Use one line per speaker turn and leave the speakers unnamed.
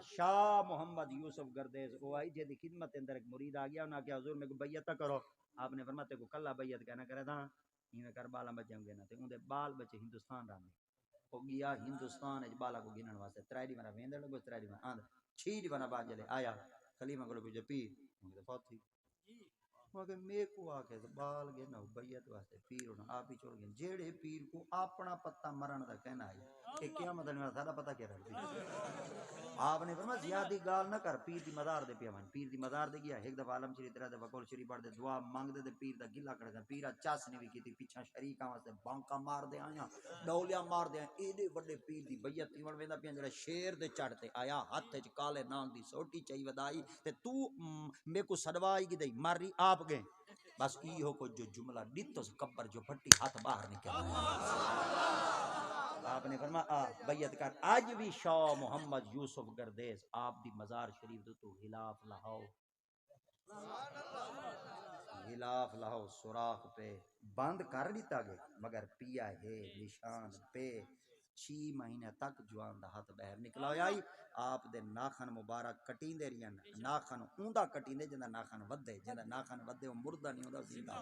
شاہ محمد یوسف گردیز او آئی جے دی خدمت اندر ایک مرید آ گیا، انہاں کہا حضور میں کو بیعت کرو. آپ نے فرمایا تے کو کلا بیعت کہنا کرے تھا ہی کربلا بچے ہوں گے نا تے اون دے بال بچے ہندوستان رہنے او گیا ہندوستان وچ بالا کو گنن واسطے ترائی دی بنا ویندے لگو ترائی دی بنا آند چھی دی بنا با جلے آیا کلیمہ کو جو پیر ہوں دے فوت تھی مگر میں کو آ کے بال گے نا بیعت واسطے پیر ہونا آپ ہی چھوڑ گئے جیڑے پیر کو اپنا پتہ مرن دا کہنا ہے کہ قیامت میں سارا پتہ کیا رہے آپ نے فرمایا زیادہ گال نہ کر پیر دی مزار دے پیا من پیر دی مزار دے گیا ایک دفعہ عالم شریف دے بقول شریف پڑھ دے دعا مانگ دے تے پیر دا گلا کر دے پیرا چاس نہیں بھی کیتی پیچھے شریکاں واسطے بانکا مار دے آیا ڈولیا مار دے ایڈے بڑے پیر دی بیعت تھی ویندا پیا جڑا شیر دے چڑھ تے آیا ہاتھ وچ کالے نانگ دی سوٹی چئی ودائی تے تو میں کو سدوائی کی دئی ماری آپ گئے بس ای ہو کو جو جملہ دتس کبر جو پھٹی ہاتھ باہر نکل آپ نے فرمایا بیعت کر آج بھی شاہ محمد یوسف گردیز آپ دی مزار شریف تو غلاف لاؤ غلاف لاؤ سوراخ پہ بند کر دیتا گئے مگر پیا ہے نشان پہ 6 مہینے تک جوان دا ہاتھ باہر نکلا ہویا آپ دے ناخن مبارک کٹیندے رہن ناخن اوندا کٹیندے جندا ناخن ودے جندا ناخن ودے وہ مردہ نہیں ہوندا زندہ